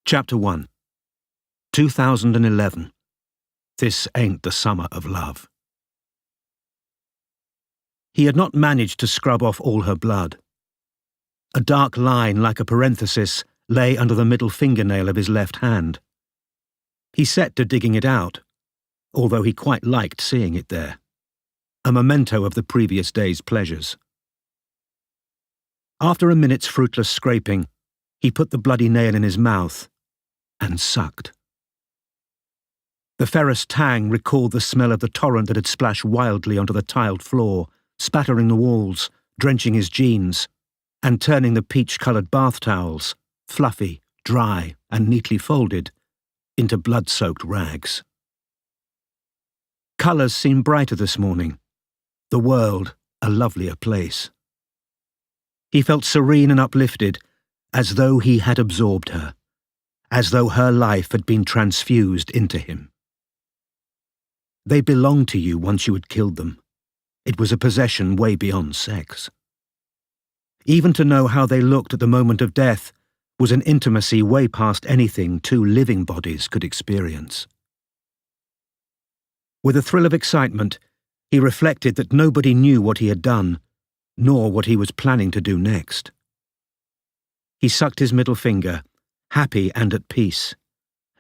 Chapter 1. 2011. This ain't the summer of love. He had not managed to scrub off all her blood. A dark line like a parenthesis lay under the middle fingernail of his left hand. He set to digging it out, although he quite liked seeing it there, a memento of the previous day's pleasures. After a minute's fruitless scraping, he put the bloody nail in his mouth and sucked. The ferrous tang recalled the smell of the torrent that had splashed wildly onto the tiled floor, spattering the walls, drenching his jeans, and turning the peach-coloured bath towels, fluffy, dry, and neatly folded, into blood-soaked rags. Colours seemed brighter this morning, the world a lovelier place. He felt serene and uplifted, as though he had absorbed her, as though her life had been transfused into him. They belonged to you once you had killed them. It was a possession way beyond sex. Even to know how they looked at the moment of death was an intimacy way past anything two living bodies could experience. With a thrill of excitement, he reflected that nobody knew what he had done, nor what he was planning to do next. He sucked his middle finger, happy and at peace,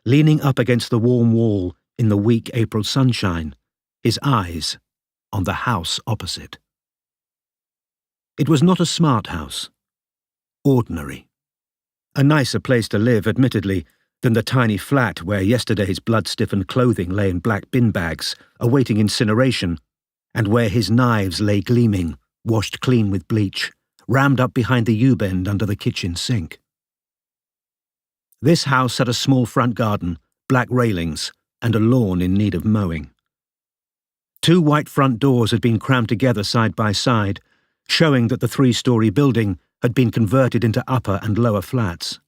leaning up against the warm wall in the weak April sunshine, his eyes on the house opposite. It was not a smart house. Ordinary. A nicer place to live, admittedly, than the tiny flat where yesterday's blood-stiffened clothing lay in black bin bags, awaiting incineration, and where his knives lay gleaming, washed clean with bleach, rammed up behind the U-bend under the kitchen sink. This house had a small front garden, black railings, and a lawn in need of mowing. Two white front doors had been crammed together side by side, showing that the three-story building had been converted into upper and lower flats.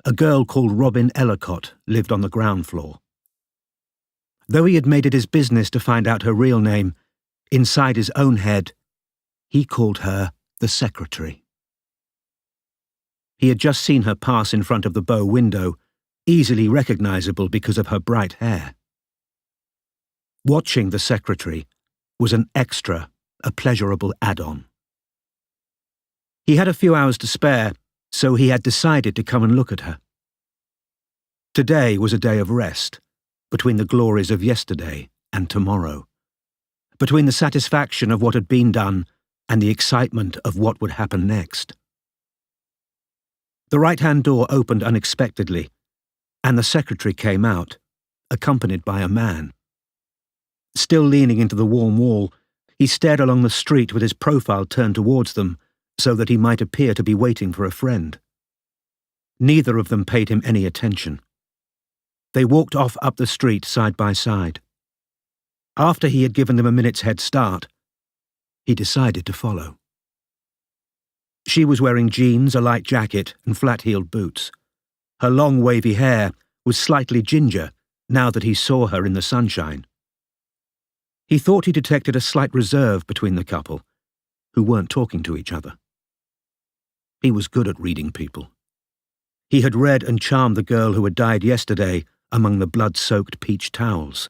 A girl called Robin Ellacott lived on the ground floor. Though he had made it his business to find out her real name, inside his own head, he called her the secretary. He had just seen her pass in front of the bow window, easily recognizable because of her bright hair. Watching the secretary was an extra, a pleasurable add-on. He had a few hours to spare, so he had decided to come and look at her. Today was a day of rest, between the glories of yesterday and tomorrow, between the satisfaction of what had been done and the excitement of what would happen next. The right-hand door opened unexpectedly, and the secretary came out, accompanied by a man. Still leaning into the warm wall, he stared along the street with his profile turned towards them, so that he might appear to be waiting for a friend. Neither of them paid him any attention. They walked off up the street side by side. After he had given them a minute's head start, he decided to follow. She was wearing jeans, a light jacket, and flat-heeled boots. Her long wavy hair was slightly ginger now that he saw her in the sunshine. He thought he detected a slight reserve between the couple, who weren't talking to each other. He was good at reading people. He had read and charmed the girl who had died yesterday among the blood-soaked peach towels.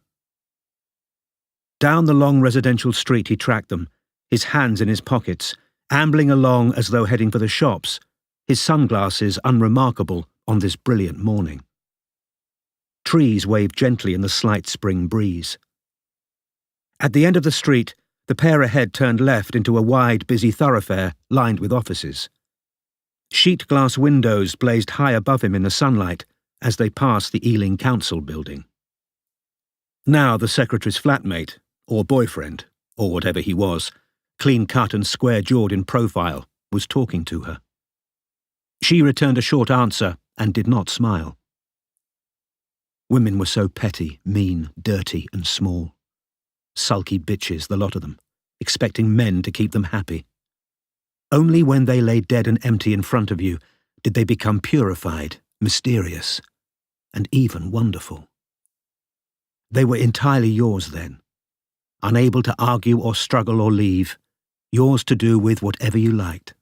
Down the long residential street he tracked them, his hands in his pockets, ambling along as though heading for the shops, his sunglasses unremarkable on this brilliant morning. Trees waved gently in the slight spring breeze. At the end of the street, the pair ahead turned left into a wide, busy thoroughfare lined with offices. Sheet glass windows blazed high above him in the sunlight as they passed the Ealing Council building. Now the secretary's flatmate, or boyfriend, or whatever he was, clean-cut and square-jawed in profile, was talking to her. She returned a short answer and did not smile. Women were so petty, mean, dirty, and small. Sulky bitches, the lot of them, expecting men to keep them happy. Only when they lay dead and empty in front of you did they become purified, mysterious, and even wonderful. They were entirely yours then, unable to argue or struggle or leave, yours to do with whatever you liked.